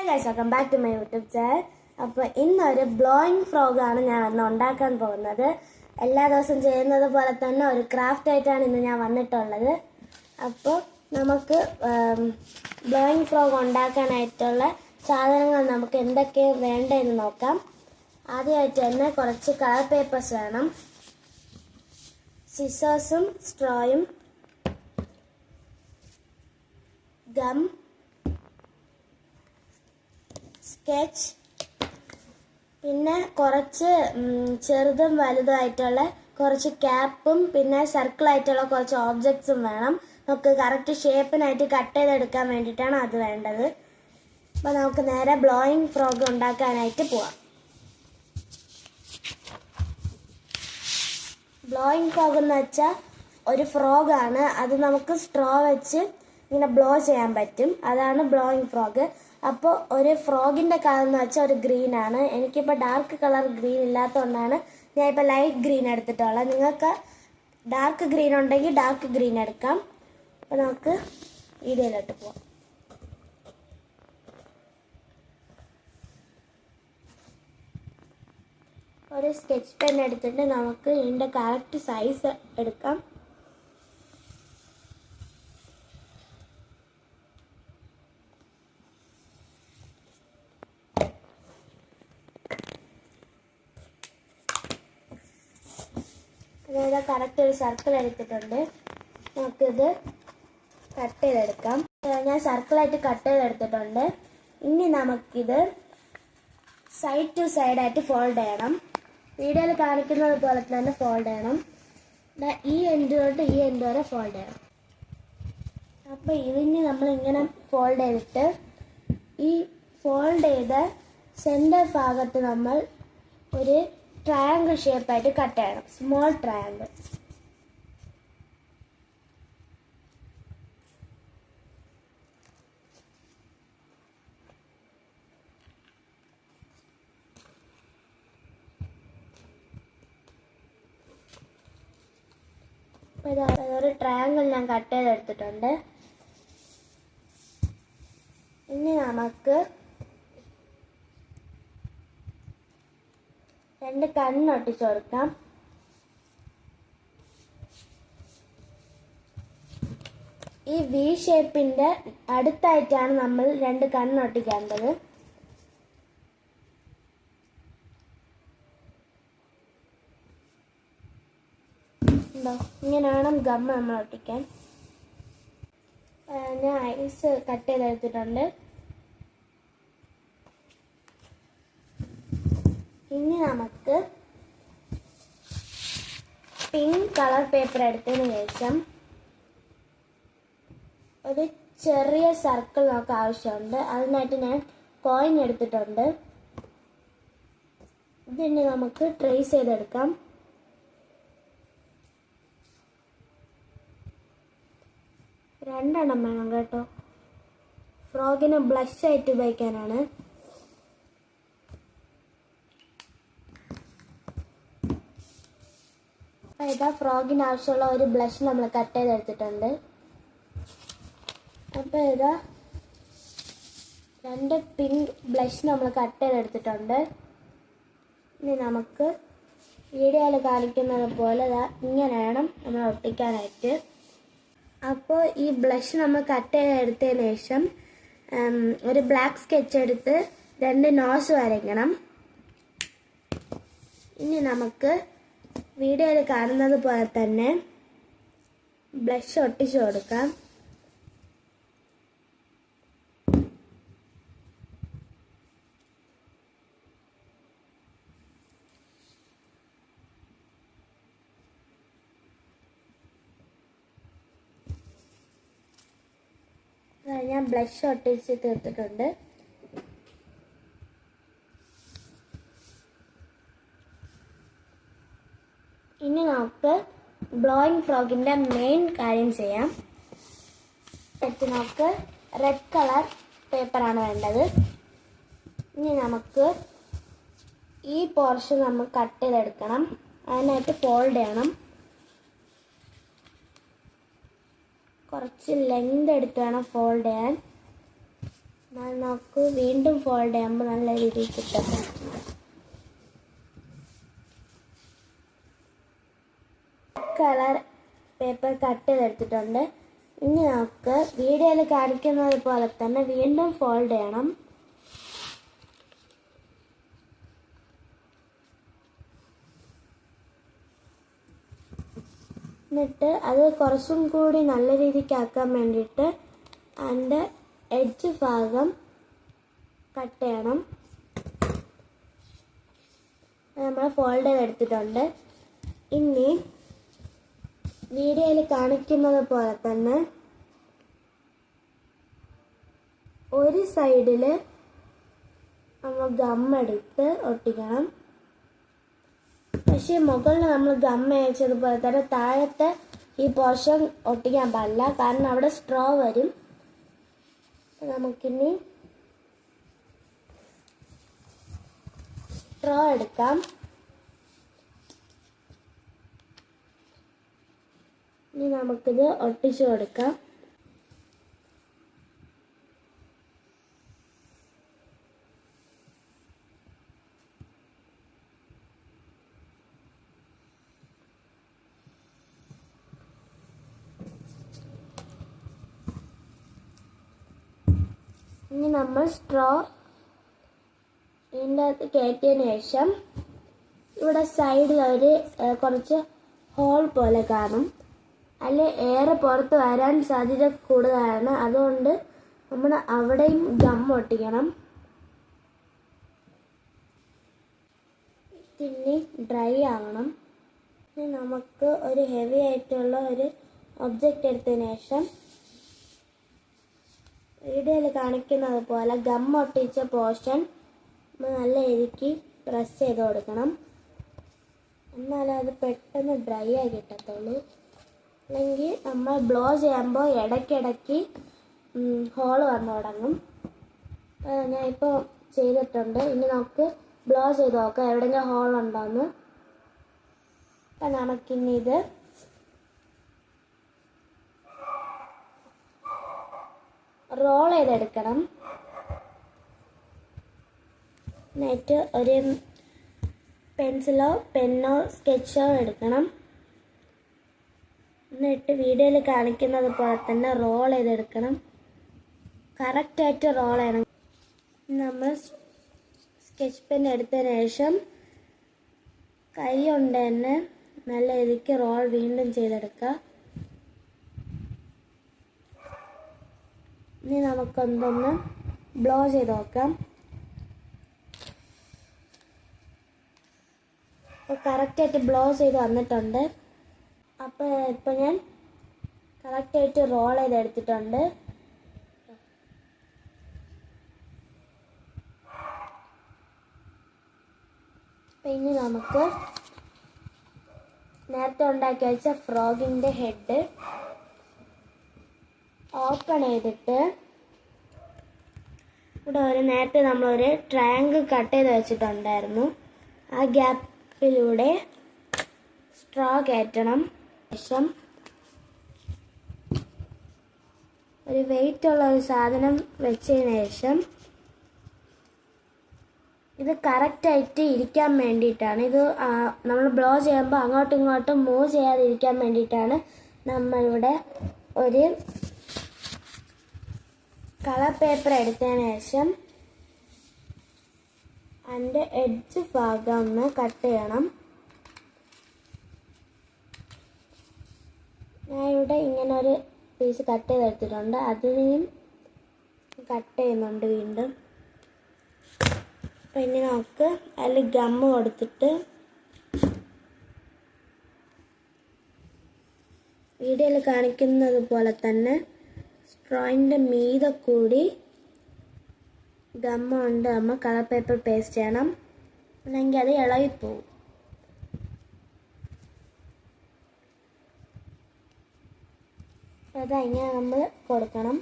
Guys, welcome back to my YouTube channel. അപ്പോൾ ഇന്നൊരു blowing ഫ്രോഗാണ് ഞാൻ ഇന്ന് ഉണ്ടാക്കാൻ പോകുന്നത്. എല്ലാ ദിവസവും ചെയ്യുന്നത് പോലെ തന്നെ ഒരു ക്രാഫ്റ്റ് ആയിട്ടാണ് ഇന്ന് ഞാൻ വന്നിട്ടുള്ളത്. അപ്പോൾ നമുക്ക് ബ്ലോയിങ് ഫ്രോഗ് ഉണ്ടാക്കാനായിട്ടുള്ള സാധനങ്ങൾ നമുക്ക് എന്തൊക്കെ വേണ്ടതെന്ന് നോക്കാം. ആദ്യമായിട്ട് തന്നെ കുറച്ച് കളർ പേപ്പേഴ്സ് വേണം, സിസേഴ്സും സ്ട്രോയും, ഗം, സ്കെച്ച്, പിന്നെ കുറച്ച് ചെറുതും വലുതുമായിട്ടുള്ള കുറച്ച് ക്യാപ്പും പിന്നെ സർക്കിളായിട്ടുള്ള കുറച്ച് ഓബ്ജക്ട്സും വേണം. നമുക്ക് കറക്റ്റ് ഷേപ്പിനായിട്ട് കട്ട് ചെയ്തെടുക്കാൻ വേണ്ടിയിട്ടാണ് അത് വേണ്ടത്. അപ്പോൾ നമുക്ക് നേരെ ബ്ലോയിങ് ഫ്രോഗ് ഉണ്ടാക്കാനായിട്ട് പോവാം. ബ്ലോയിങ് ഫ്രോഗ് എന്ന് വെച്ചാൽ ഒരു ഫ്രോഗാണ്. അത് നമുക്ക് സ്ട്രോ വെച്ച് ഇങ്ങനെ ബ്ലോ ചെയ്യാൻ പറ്റും. അതാണ് ബ്ലോയിങ് ഫ്രോഗ്. അപ്പോൾ ഒരു ഫ്രോഗിൻ്റെ കളർ എന്ന് വെച്ചാൽ ഒരു ഗ്രീനാണ്. എനിക്കിപ്പോൾ ഡാർക്ക് കളർ ഗ്രീൻ ഇല്ലാത്തതുകൊണ്ടാണ് ഞാൻ ഇപ്പോൾ ലൈറ്റ് ഗ്രീൻ എടുത്തിട്ടുള്ളത്. നിങ്ങൾക്ക് ഡാർക്ക് ഗ്രീൻ ഉണ്ടെങ്കിൽ ഡാർക്ക് ഗ്രീൻ എടുക്കാം. അപ്പോൾ നമുക്ക് വീഡിയോയിലോട്ട് പോവാം. ഒരു സ്കെച്ച് പെൻ എടുത്തിട്ട് നമുക്ക് ഇതിൻ്റെ കറക്റ്റ് സൈസ് എടുക്കാം. അതായത് കറക്റ്റ് ഒരു സർക്കിൾ എടുത്തിട്ടുണ്ട്. നമുക്കിത് കട്ട് ചെയ്തെടുക്കാം. ഞാൻ സർക്കിളായിട്ട് കട്ട് ചെയ്തെടുത്തിട്ടുണ്ട്. ഇനി നമുക്കിത് സൈഡ് ടു സൈഡായിട്ട് ഫോൾഡ് ചെയ്യണം. വീഡിയോയിൽ കാണിക്കുന്നത് പോലെ തന്നെ ഫോൾഡ് ചെയ്യണം. ഈ എൻഡ് തൊട്ട് ഈ എൻഡ് വരെ ഫോൾഡ് ചെയ്യണം. അപ്പോൾ ഇതിന് നമ്മളിങ്ങനെ ഫോൾഡ് ചെയ്തിട്ട് ഈ ഫോൾഡ് ചെയ്ത സെൻറ്റർ ഭാഗത്ത് നമ്മൾ ഒരു ട്രയാങ്കിൾ ഷേപ്പായിട്ട് കട്ട് ചെയ്യണം, സ്മോൾ ട്രയാങ്കിൾ. ഒരു ട്രയാങ്കിൾ ഞാൻ കട്ട് ചെയ്തെടുത്തിട്ടുണ്ട്. ഇനി നമുക്ക് രണ്ട് കണ്ണൊട്ടിച്ചു കൊടുക്കാം. ഈ വി ഷേപ്പിന്റെ അടുത്തായിട്ടാണ് നമ്മൾ രണ്ട് കണ്ണൊട്ടിക്കേണ്ടത്. ഇങ്ങനെ വേണം ഗം നമ്മൾ ഒട്ടിക്കാൻ. ഞാൻ ഐസ് കട്ട് ചെയ്തെടുത്തിട്ടുണ്ട്. ഇനി നമുക്ക് പിങ്ക് കളർ പേപ്പർ എടുത്തതിന് ശേഷം ഒരു ചെറിയ സർക്കിൾ നമുക്ക് ആവശ്യമുണ്ട്. അതിനായിട്ട് ഞാൻ കോയിൻ എടുത്തിട്ടുണ്ട്. ഇതിന് നമുക്ക് ട്രേസ് ചെയ്തെടുക്കാം. രണ്ടെണ്ണം വേണം കേട്ടോ. ഫ്രോഗിന് ബ്ലഷ് ആയിട്ട് ഉപയോഗിക്കാനാണ്. ഇതാ ഫ്രോഗിന് ആവശ്യമുള്ള ഒരു ബ്ലഷ് നമ്മൾ കട്ട് ചെയ്തെടുത്തിട്ടുണ്ട്. അപ്പോൾ ഇതാ രണ്ട് പിങ്ക് ബ്ലഷ് നമ്മൾ കട്ട് ചെയ്തെടുത്തിട്ടുണ്ട്. ഇനി നമുക്ക് വീഡിയോയിൽ കാണിക്കുന്നത് പോലെ ഇങ്ങനെ വേണം നമ്മൾ ഒട്ടിക്കാനായിട്ട്. അപ്പോൾ ഈ ബ്ലഷ് നമ്മൾ കട്ട് ചെയ്തെടുത്തതിന് ശേഷം ഒരു ബ്ലാക്ക് സ്കെച്ച് എടുത്ത് രണ്ട് നോസ് വരയ്ക്കണം. ഇനി നമുക്ക് വീഡിയോയിൽ കാണുന്നത് പോലെ തന്നെ ബ്ലഷ് ഒട്ടിച്ചു കൊടുക്കാം. ഞാൻ ബ്ലഷ് ഒട്ടിച്ച് തീർത്തിട്ടുണ്ട്. ഇനി നമുക്ക് ബ്ലോയിങ് ഫ്രോഗിൻ്റെ മെയിൻ കാര്യം ചെയ്യാം. നമുക്ക് റെഡ് കളർ പേപ്പറാണ് വേണ്ടത്. ഇനി നമുക്ക് ഈ പോർഷൻ നമ്മൾ കട്ട് ചെയ്തെടുക്കണം. അതിനായിട്ട് ഫോൾഡ് ചെയ്യണം. കുറച്ച് ലെങ്ത് എടുത്ത് വേണം ഫോൾഡ് ചെയ്യാൻ. നമുക്ക് വീണ്ടും ഫോൾഡ് ചെയ്യുമ്പോൾ നല്ല രീതിയിൽ കിട്ടും. കളർ പേപ്പർ കട്ട് ചെയ്തെടുത്തിട്ടുണ്ട്. ഇനി നമുക്ക് വീഡിയോയിൽ കാണിക്കുന്നത് പോലെ തന്നെ വീണ്ടും ഫോൾഡ് ചെയ്യണം. എന്നിട്ട് അത് കുറച്ചും കൂടി നല്ല രീതിക്ക് ആക്കാൻ വേണ്ടിയിട്ട് അതിൻ്റെ എഡ്ജ് ഭാഗം കട്ട് ചെയ്യണം. നമ്മൾ ഫോൾഡ് ചെയ്തെടുത്തിട്ടുണ്ട്. ഇനി വീഡിയോയിൽ കാണിക്കുന്നത് പോലെ തന്നെ ഒരു സൈഡിൽ നമ്മൾ ഗമ്മെടുത്ത് ഒട്ടിക്കണം. പക്ഷേ മുകളിൽ നമ്മൾ ഗം അയച്ചതുപോലെ തന്നെ താഴത്തെ ഈ പോർഷൻ ഒട്ടിക്കാൻ പാടില്ല, കാരണം അവിടെ സ്ട്രോ വരും. നമുക്കിനി സ്ട്രോ എടുക്കാം. ഇനി നമുക്കിത് ഒട്ടിച്ചു കൊടുക്കാം. ഇനി നമ്മൾ സ്ട്രോ ഇതിൻ്റെ അകത്ത് കയറ്റിയതിന് ശേഷം ഇവിടെ സൈഡിൽ ഒരു കുറച്ച് ഹോൾ പോലെ കാണും. അതിൽ എയർ പുറത്ത് വരാൻ സാധ്യത കൂടുതലാണ്. അതുകൊണ്ട് നമ്മൾ അവിടെയും ഗം ഒട്ടിക്കണം. പിന്നെ ഡ്രൈ ആവണം. ഇനി നമുക്ക് ഒരു ഹെവി ആയിട്ടുള്ള ഒരു ഒബ്ജക്റ്റ് എടുത്തതിന് ശേഷം വീഡിയോയിൽ കാണിക്കുന്നത് പോലെ ഗം ഒട്ടിച്ച പോർഷൻ നല്ല രീതിക്ക് പ്രസ് ചെയ്ത് കൊടുക്കണം. എന്നാലേ അത് പെട്ടെന്ന് ഡ്രൈ ആയി കിട്ടത്തുള്ളൂ. അല്ലെങ്കിൽ നമ്മൾ ബ്ലോ ചെയ്യുമ്പോൾ ഇടയ്ക്കിടയ്ക്ക് ഹോൾ വന്നു തുടങ്ങും. ഞാൻ ഇപ്പോൾ ചെയ്തിട്ടുണ്ട്. ഇനി നമുക്ക് ബ്ലോ ചെയ്ത് നോക്കാം എവിടെയെങ്കിലും ഹോൾ ഉണ്ടോയെന്ന്. അപ്പം നമുക്കിനി ഇത് റോൾ ചെയ്തെടുക്കണം. എന്നിട്ട് ഒരു പെൻസിലോ പെന്നോ സ്കെച്ചോ എടുക്കണം. എന്നിട്ട് വീഡിയോയിൽ കാണിക്കുന്നത് പോലെ തന്നെ റോൾ ചെയ്തെടുക്കണം. കറക്റ്റായിട്ട് റോൾ ചെയ്യണം. നമ്മൾ സ്കെച്ച് പെൻ എടുത്തതിന് ശേഷം കൈ കൊണ്ട് തന്നെ നല്ല രീതിക്ക് റോൾ വീണ്ടും ചെയ്തെടുക്കുക. ഇനി നമുക്കൊന്നൊന്ന് ബ്ലോ ചെയ്ത് നോക്കാം. അപ്പോൾ കറക്റ്റായിട്ട് ബ്ലോ ചെയ്ത് വന്നിട്ടുണ്ട്. അപ്പോൾ ഇപ്പോൾ ഞാൻ കറക്റ്റായിട്ട് റോൾ ചെയ്തെടുത്തിട്ടുണ്ട്. അപ്പം ഇനി നമുക്ക് നേരത്തെ ഉണ്ടാക്കി വെച്ച ഫ്രോഗിൻ്റെ ഹെഡ് ഓപ്പൺ ചെയ്തിട്ട് ഇവിടെ നേരത്തെ നമ്മളൊരു ട്രയാങ്കിൾ കട്ട് ചെയ്ത് വെച്ചിട്ടുണ്ടായിരുന്നു. ആ ഗ്യാപ്പിലൂടെ സ്ട്രോ കയറ്റണം. ശേഷം ഒരു വെയിറ്റ് ഉള്ള ഒരു സാധനം വെച്ചതിന് ശേഷം ഇത് കറക്റ്റായിട്ട് ഇരിക്കാൻ വേണ്ടിയിട്ടാണ്, ഇത് നമ്മൾ ബ്ലോ ചെയ്യുമ്പോൾ അങ്ങോട്ടും ഇങ്ങോട്ടും മൂവ് ചെയ്യാതിരിക്കാൻ വേണ്ടിയിട്ടാണ് നമ്മളിവിടെ ഒരു കളർ പേപ്പർ എടുത്തതിന് ശേഷം അതിൻ്റെ എഡ്ജ് ഭാഗം ഒന്ന് കട്ട് ചെയ്യണം. ഞാൻ ഇവിടെ ഇങ്ങനെ ഒരു പീസ് കട്ട് ചെയ്തെടുത്തിട്ടുണ്ട്. അതിനെയും കട്ട് ചെയ്യുന്നുണ്ട് വീണ്ടും. അപ്പം ഇനി നമുക്ക് അതിൽ ഗമ്മ് കൊടുത്തിട്ട് വീഡിയോയിൽ കാണിക്കുന്നത് പോലെ തന്നെ സ്ട്രോയിൻ്റെ മീതെ കൂടി ഗമ്മ കൊണ്ട് നമ്മൾ കളർ പേപ്പർ പേസ്റ്റ് ചെയ്യണം. അല്ലെങ്കിൽ അത് ഇളകിപ്പോവും. അതങ്ങനെ നമ്മൾ കൊടുക്കണം.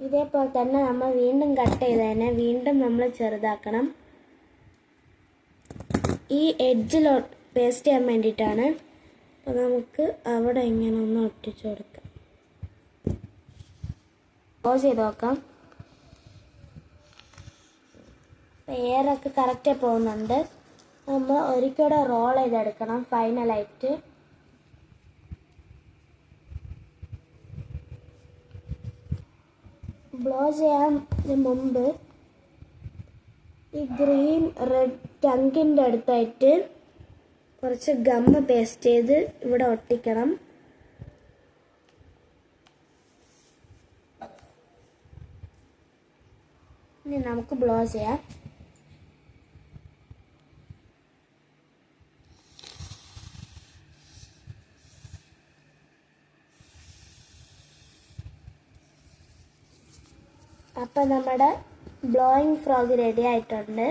ഇതേപോലെ തന്നെ നമ്മൾ വീണ്ടും കട്ട് ചെയ്തതിനെ വീണ്ടും നമ്മൾ ചെറുതാക്കണം. ഈ എഡ്ജിലോട്ട് പേസ്റ്റ് ചെയ്യാൻ വേണ്ടിയിട്ടാണ്. അപ്പോൾ നമുക്ക് അവിടെ ഇങ്ങനെ ഒന്ന് ഒട്ടിച്ചു കൊടുക്കാം. ക്ലോസ് ചെയ്ത് നോക്കാം. എയറൊക്കെ കറക്റ്റ് പോകുന്നുണ്ട്. നമ്മൾ ഒരിക്കലും റോൾ ചെയ്തെടുക്കണം ഫൈനലായിട്ട്. ബ്ലോ ചെയ്യാൻ മുമ്പ് ഈ ഗ്രീൻ റെഡ് ടങ്കിൻ്റെ അടുത്തായിട്ട് കുറച്ച് ഗമ്മ് പേസ്റ്റ് ചെയ്ത് ഇവിടെ ഒട്ടിക്കണം. ഇനി നമുക്ക് ബ്ലോ ചെയ്യാം. അപ്പം നമ്മുടെ ബ്ലോയിങ് ഫ്രോഗ് റെഡി ആയിട്ടുണ്ട്.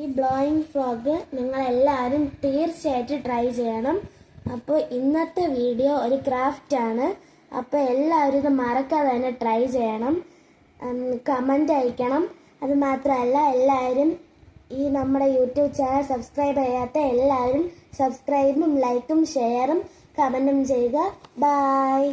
ഈ ബ്ലോയിങ് ഫ്രോഗ് നിങ്ങളെല്ലാവരും തീർച്ചയായിട്ടും ട്രൈ ചെയ്യണം. അപ്പോൾ ഇന്നത്തെ വീഡിയോ ഒരു ക്രാഫ്റ്റാണ്. അപ്പോൾ എല്ലാവരും ഇത് മറക്കാതെ തന്നെ ട്രൈ ചെയ്യണം. കമൻ്റ് അയക്കണം. അത് മാത്രമല്ല, എല്ലാവരും ഈ നമ്മുടെ യൂട്യൂബ് ചാനൽ സബ്സ്ക്രൈബ് ചെയ്യാത്ത എല്ലാവരും സബ്സ്ക്രൈബും ലൈക്കും ഷെയറും കമൻറ്റും ചെയ്യുക. ബൈ.